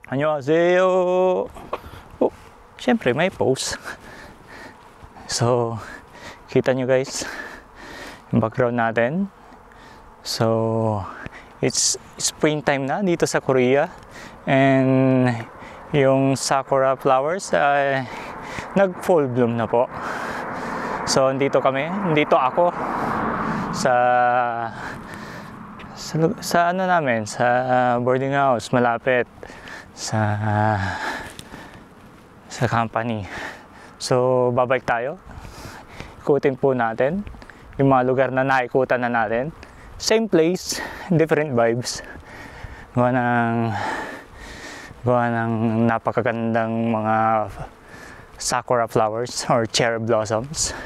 Annyeonghaseyo! Oh, syempre may pose. So, kita nyo guys, yung background natin. So, it's springtime na dito sa Korea. And yung sakura flowers ay nag-full bloom na po. So, dito ako sa ano namin, sa boarding house malapit sa company. So, babalik tayo. Ikutin po natin yung mga lugar na naikutan na natin. Same place, different vibes. Gawa ng napakagandang mga sakura flowers or cherry blossoms.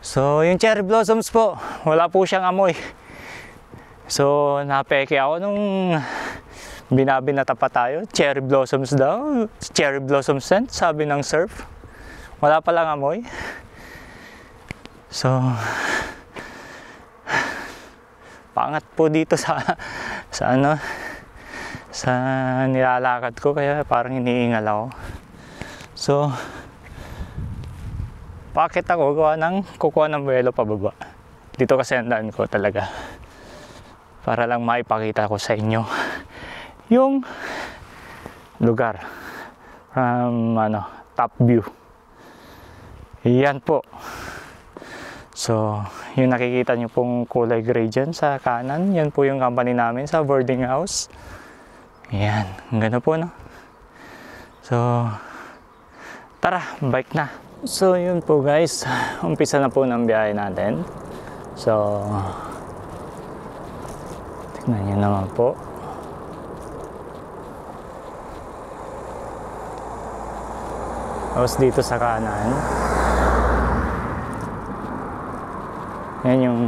So, yung cherry blossoms po, wala po siyang amoy. So, napeke ako nung binabinata pa tayo. Cherry blossoms daw. Cherry blossom scent, sabi ng surf. Wala palang amoy. So, pangat po dito sa nilalakad ko, kaya parang iniingal ako. So, bakit ako kukuha ng buwelo pababa? Dito kasi ang daan ko talaga. Para lang maipakita ko sa inyo yung lugar from top view. Yan po. So, yung nakikita nyo pong kulay gray dyan sa kanan, yan po yung company namin sa boarding house. Yan, ang ganda po, no? So, tara, bike na. So, yun po guys, umpisa na po ng biyahe natin. So, tignan nyo naman po. Tapos dito sa kanan, yan yung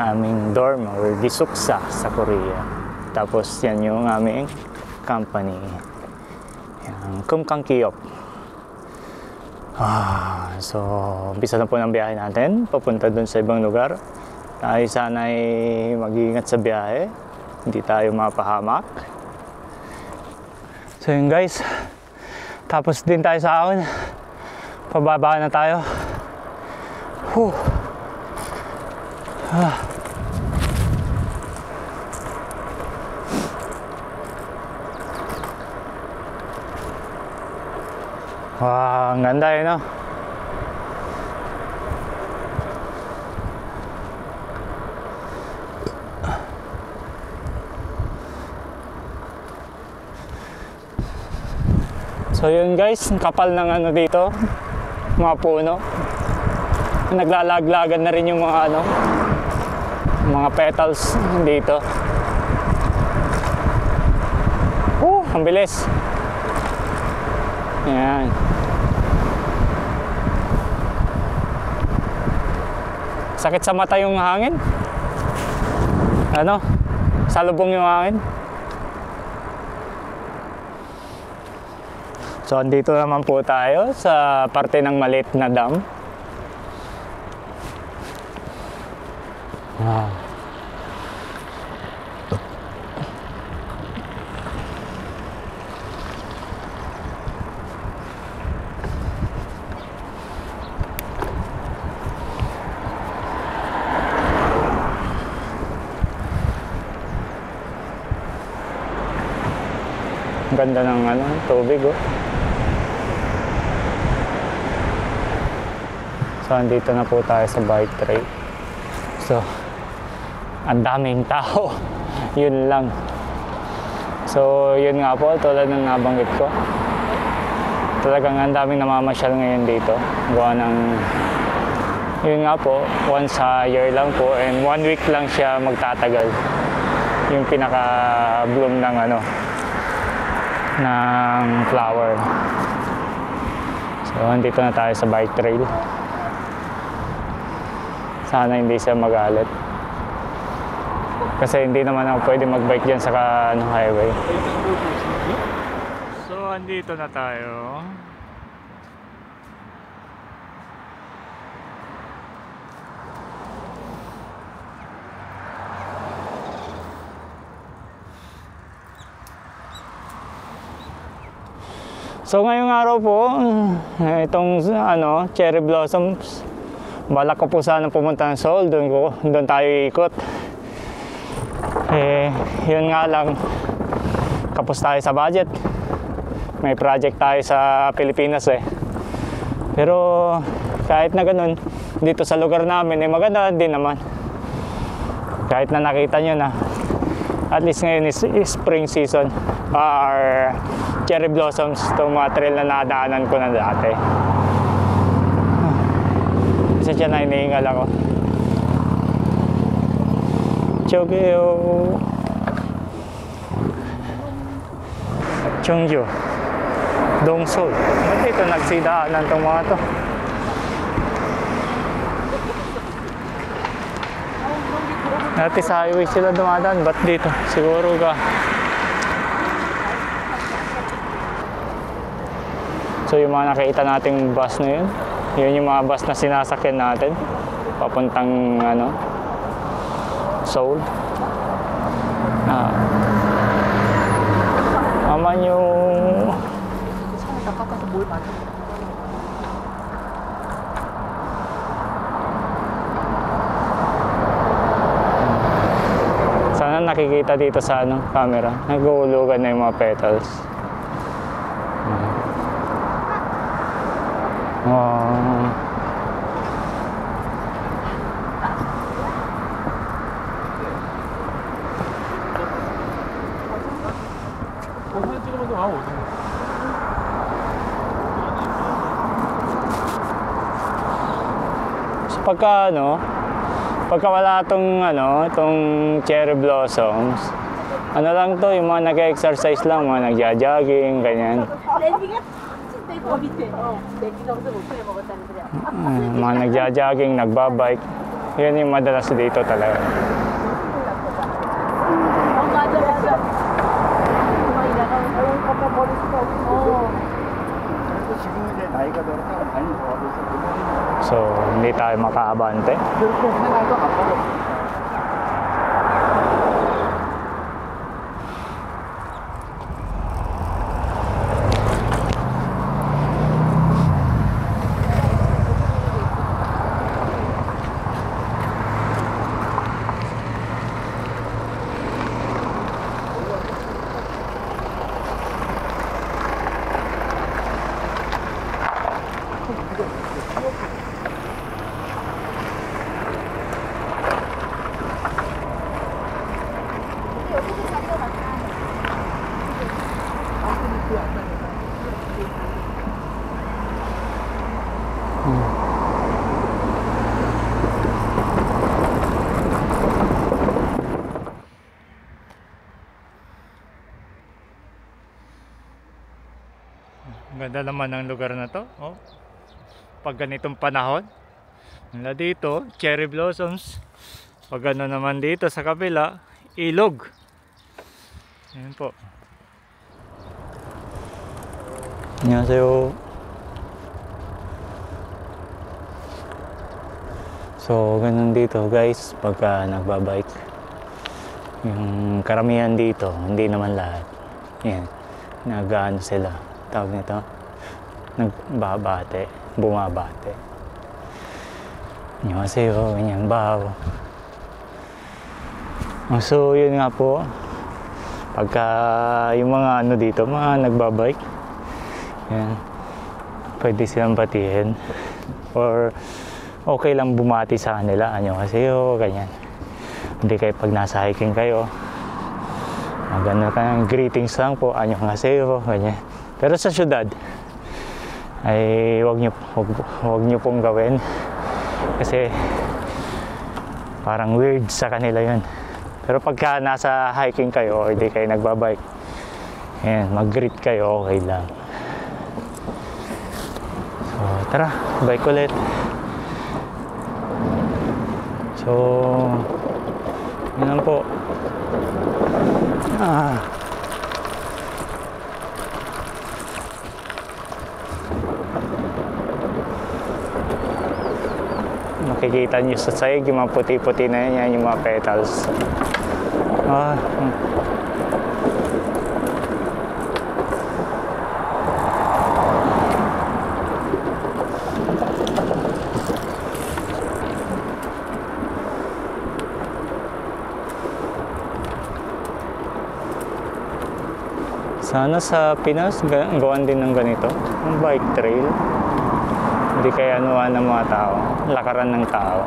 aming dorm or gisuksa sa Korea. Tapos yan yung aming company, yung Kumkang Kiyop. So, umpisa na po ng biyahe natin, papunta dun sa ibang lugar. Tayo sana ay mag-iingat sa biyahe, hindi tayo mapahamak. So yun guys, tapos din tayo sa ahon, pababa na tayo. Wow, ang ganda eh, no? So yun guys, kapal ng ano dito, mga puno. Naglalaglagan na rin yung mga mga petals dito. Ang bilis. Yan. Sakit sa mata yung hangin. Salubong yung hangin. So, andito naman po tayo sa parte ng maliit na dam. Ang ganda ng tubig, oh. So, andito na po tayo sa bike trail. So, ang daming tao. Yun lang. So, yun nga po, tulad ng nabanggit ko. Talagang ang daming namamasyal ngayon dito. Gawa ng, yun nga po, once a year lang po, and 1 week lang siya magtatagal. Yung pinaka-bloom ng ng flower. So, andito na tayo sa bike trail. Sana hindi siya magalit. Kasi hindi naman ako pwede mag-bike dyan sa highway. So, andito na tayo. So ngayong araw po, itong cherry blossoms, balak ko po sana pumunta ng Seoul, doon tayo ikot. Yun nga lang, kapos tayo sa budget. May project tayo sa Pilipinas Pero kahit na ganun, dito sa lugar namin maganda din naman. Kahit na nakita nyo na at least ngayon is spring season or cherry blossoms, itong mga trail na nadaanan ko na dati. Isa dyan na inihingal ako. Chogeo Cheongju Dongseol. Ba't dito nagsidaanan itong mga to? Dati sa highway sila dumadaan, ba't dito? Siguro ka. So yung mga nakita nating bus na yun yung mga bus na sinasakyan natin papuntang Seoul. Aman yung sana nakikita dito sa camera. Nag-uulugan na yung mga petals. So pagka wala itong cherry blossoms, lang to, yung mga nag-exercise lang, mga nagja-jogging, ganyan. Mga nagja-jogging, nagbabike. Yan yung madalas dito talaga. So, hindi tayo makaabante. Ganda naman ang lugar na to. Pag ganitong panahon, wala dito, cherry blossoms. Pag ano naman dito sa kabila, ilog. Ayan po. Annyeonghaseyo. So ganun dito guys, pagka nagbabike. Yung karamihan dito, hindi naman lahat. Yan, nag-ano sila, tawag nito, nagbabate, bumabate. Annyeonghaseyo, ganyan, bahaw. So yun nga po, pagka yung mga dito, mga nagbabike, yan, pwede silang batiin or okay lang bumati sa kanila, annyeonghaseyo, ganyan. Hindi kayo pag nasa hiking kayo, maganda kayong greetings lang po, annyeonghaseyo, ganyan. Pero sa syudad ay wag nyo pong gawin kasi parang weird sa kanila yun. Pero pagka nasa hiking kayo o hindi kayo nagbabike, ayan, mag-greet kayo, okay lang. So tara, bike ulit. So yun lang po. Makikita nyo sa sahig yung mga puti-puti na yan, yung mga petals. Sana sa Pinas gawan din ng ganito, ang bike trail. Hindi kaya anuhan ng mga tao, lakaran ng tao.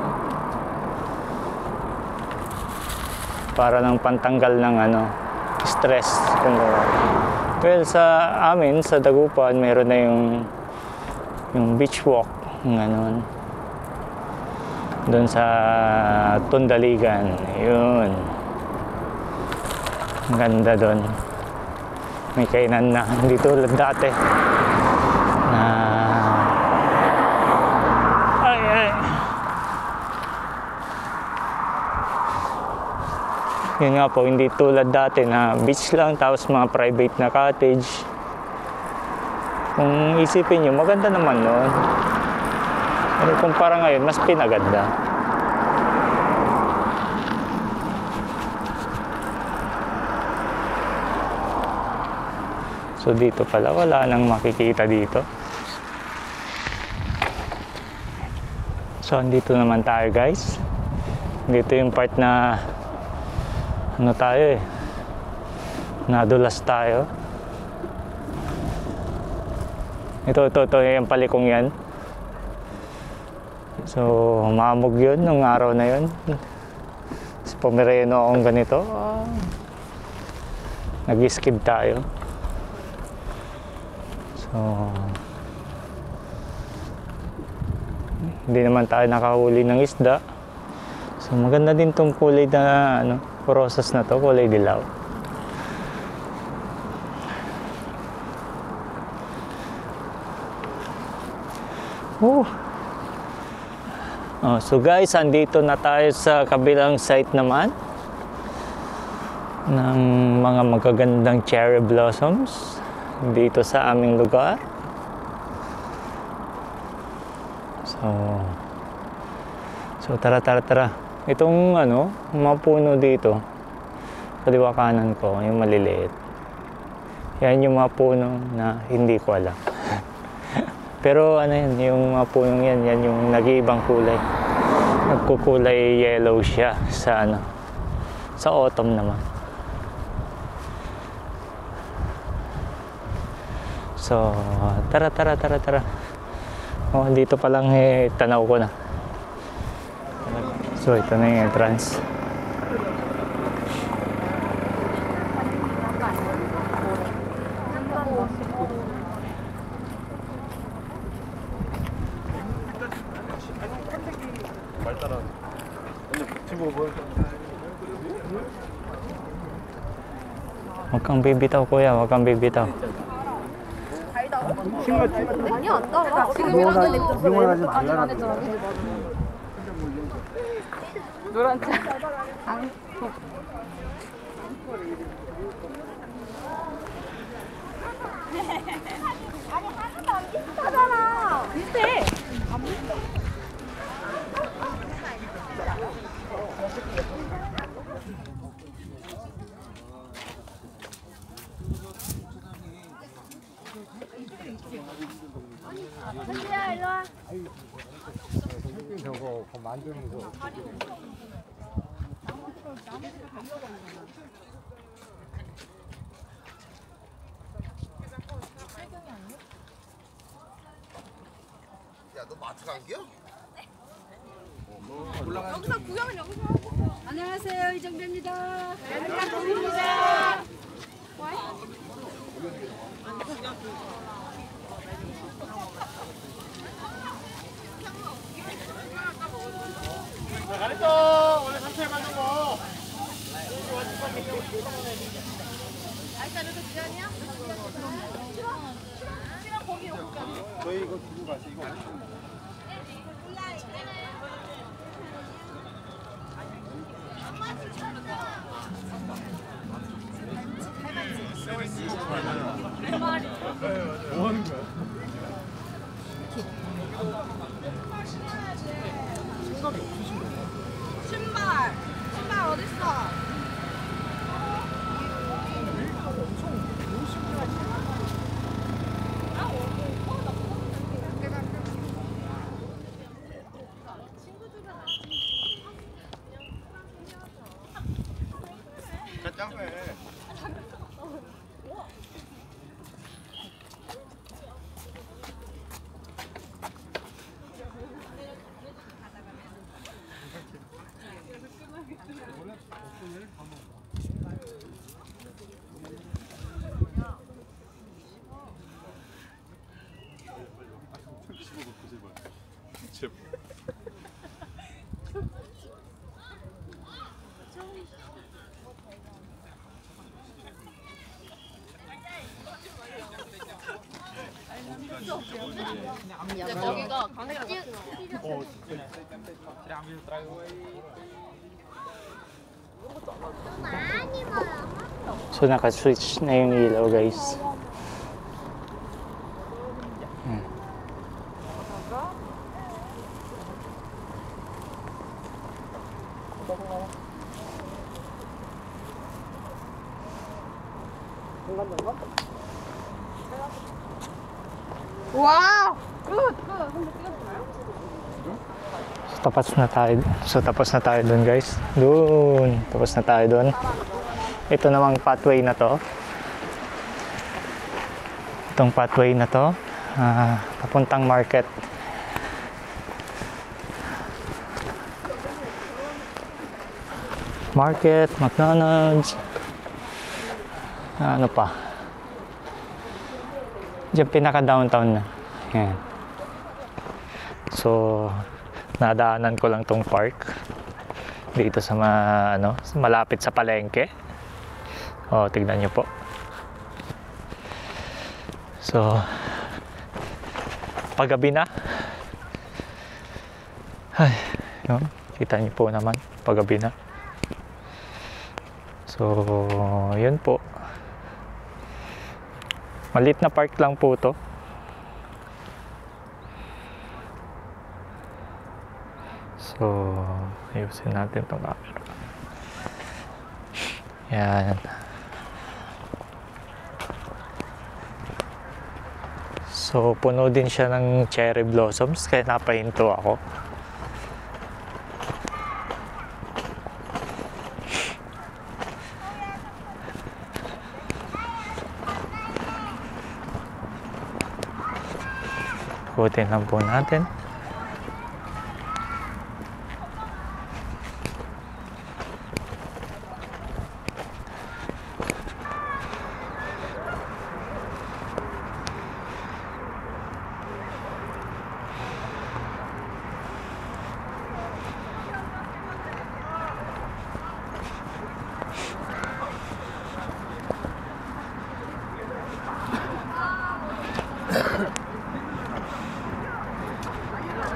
Para lang pantanggal ng stress. Well, sa amin, sa Dagupan, meron na yung beach walk, gano'n. Doon sa Tundaligan, yun. Ang ganda doon. May kainan na, hindi tulad dati. Na yun nga po, hindi tulad dati na beach lang tapos mga private na cottage. Kung isipin nyo, maganda naman nun. Pero kumpara ngayon, mas pinaganda. So dito pala, wala nang makikita dito. So andito naman tayo guys. Dito yung part na tayo nadulas tayo. Ito, yung palikong yan. So, mamog yun nung araw na yun. Sa Pomereno akong ganito. Nag-skid tayo. So, hindi naman tayo nakahuli ng isda. So, maganda din tong kulay na rosas na to, kulay dilaw. So guys, andito na tayo sa kabilang site naman ng mga magagandang cherry blossoms dito sa aming lugar. So tara. Itong mga puno dito, kaliwa kanan ko, yung maliliit. Yan yung mga puno na hindi ko alam. Pero yan, yung mga punong yan yung nag-iibang kulay. Nagkukulay yellow siya sa sa autumn naman. So, tara. Dito pa lang tanaw ko na. So, ito na yung entrance. Huwag kang bibitaw, kuya. Huwag kang bibitaw. 많이 안 따라. 지금이라도 응원하지 말라는 노란 차. 아니 하나도 안 비슷하잖아. 비슷해. 안 비슷해. 현지야 일로 와. 저거 만드는 거. 야, 너 마트 간 기야? 여기서 구경은 여기서 하고. 안녕하세요 이정배입니다. 부탁드립니다. 가르쳐! 원래 3초에 맞는 거! 알짜리도 지안이야? 싫어 거기 여기. 저희 이거 두고 가세요. 이거 뭐 하는 거야? 신발 어딨어? 짱해. 거기가 강대가 So naka-switch na yung ilaw guys. 와! So tapos na tayo dun guys. Tapos na tayo dun. Ito namang pathway na to. Itong pathway na to, papuntang market. Market, McDonald's. Ano pa? Diyan pinaka-downtown na. Yan. So, nadaanan ko lang tong park. Dito sa malapit sa palengke. Oh, tignan nyo po. So, paggabi na. Ay, yun. Kita nyo po naman, paggabi na. So, yun po. Maliit na park lang po to. So, ayusin natin itong camera. Yan. So, puno din siya ng cherry blossoms, kaya napahinto ako. Ikutin lang po natin.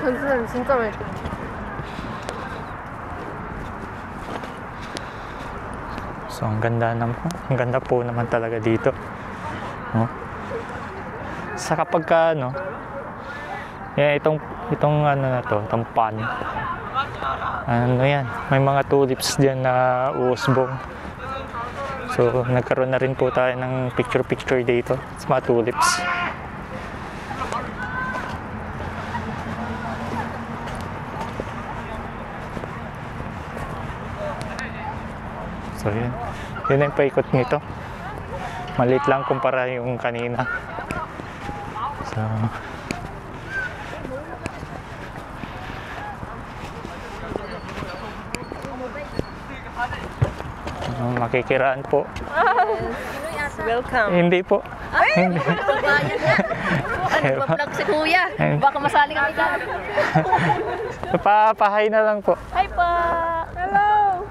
전수는 진짜 많이 So, ang ganda po naman talaga dito. No? Sa kapag ka, yan, itong ano na to, itong pan. Ano yan, may mga tulips diyan na uusbong. So, nagkaroon na rin po tayo ng picture-picture dito sa mga tulips. So, yun. Yun ang paikot nito. Maliit lang kumpara yung kanina. So, makikiraan po. Welcome. Hindi po. Hindi. Bayan na. Ano ba vlog si Kuya? Baka masali kami dyan. Papahay na lang po. Hi po. Hello.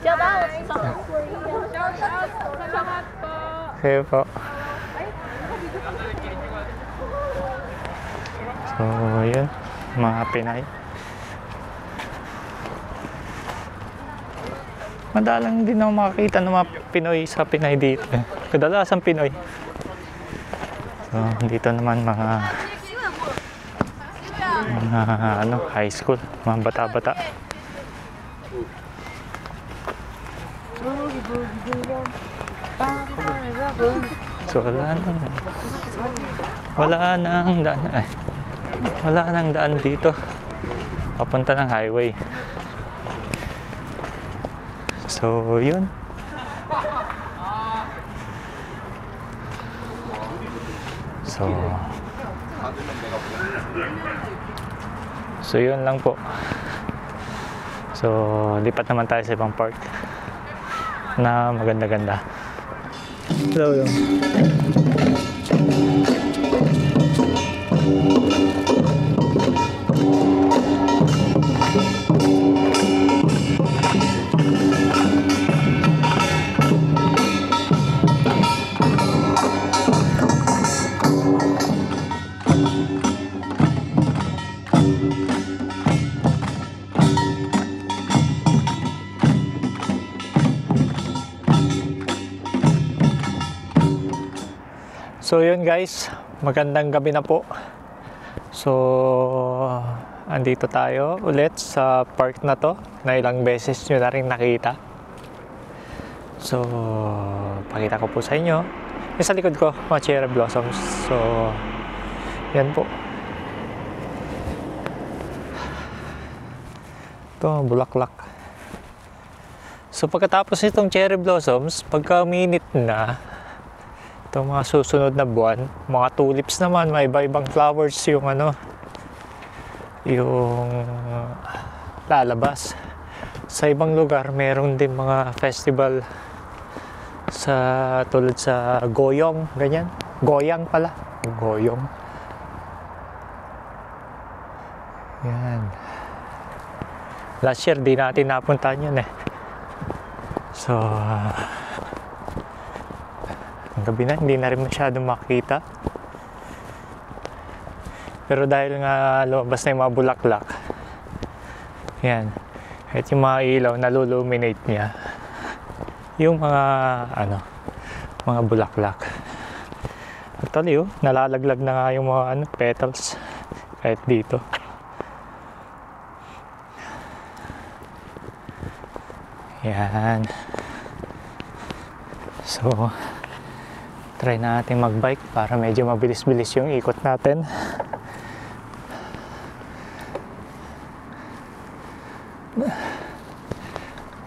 Shout out sa Korea. Shout out sa lahat po. Sige po. So, yun. Mga Pinay. Madalang din ako makakita ng mga Pinoy sa Pinay dito. Kadalasan Pinoy. So, dito naman mga high school, mga bata-bata. So, wala nang daan dito. Papunta ng highway. So, yun. So, yun lang po. So, lipat naman tayo sa ibang park na maganda-ganda. Hello, yun. So yun guys, magandang gabi na po. So andito tayo ulit sa park na to na ilang beses nyo na rin nakita. So pakita ko po sa inyo yung sa likod ko, mga cherry blossoms. So yan po. Ito, bulaklak. So pagkatapos itong cherry blossoms, pagka uminit na itong mga susunod na buwan, mga tulips naman, may iba-ibang flowers yung yung lalabas. Sa ibang lugar, meron din mga festival sa tulad sa Goyong, ganyan. Goyang pala. Goyong. Yan. Last year, di natin napuntahan yun eh. So, ang gabi na, hindi na rin masyadong makita. Pero dahil nga lumabas na yung mga bulaklak, yan, kahit yung mga ilaw, naluluminate niya yung mga, mga bulaklak. Actually, nalalaglag na nga yung mga petals kahit dito. Yan. So, try natin magbike para medyo mabilis-bilis yung ikot natin.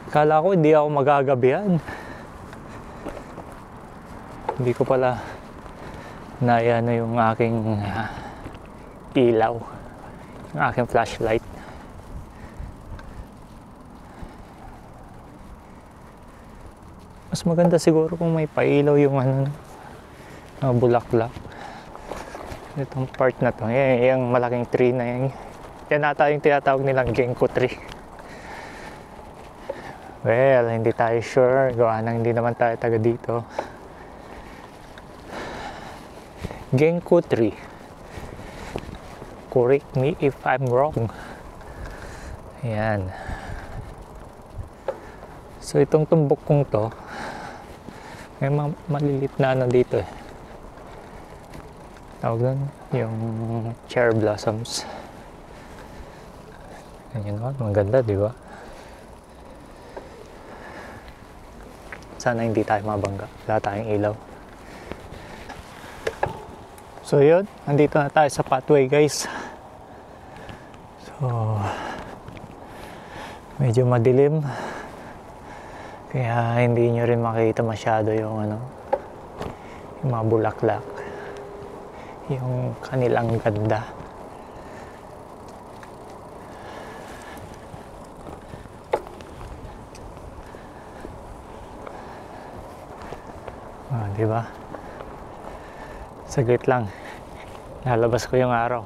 Kala ko hindi ako magagabihan. Hindi ko pala na yung aking ilaw, yung aking flashlight. Mas maganda siguro kung may pailaw yung bulaklak. Itong part na to, yung malaking tree na yan. Yan ata yung tinatawag nilang ginkgo tree. Well, hindi tayo sure. Gawa nang hindi naman tayo taga dito. Ginkgo tree. Correct me if I'm wrong. Ayan. So itong tumbok kong to, may malilit na dito eh. Tawag doon, yung cherry blossoms. Ganyan naman, maganda, di ba? Sana hindi tayo mabangga. Wala tayong ilaw. So yun, nandito na tayo sa pathway guys. So, medyo madilim. Kaya hindi nyo rin makita masyado yung yung mga bulaklak. Yung kanilang ganda. Diba? Saglit lang. Lalabas ko yung araw.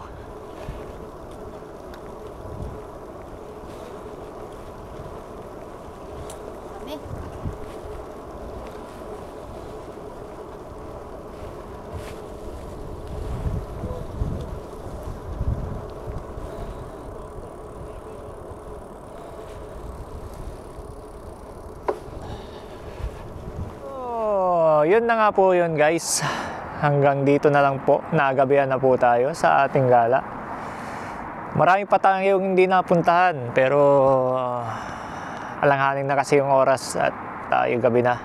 Yun na nga po yun guys, hanggang dito na lang po, nagabihan na po tayo sa ating gala. Marami pa tayong hindi napuntahan, pero alanganin na kasi yung oras at tayo gabi na.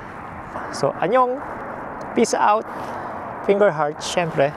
So anyong, peace out, finger hearts syempre.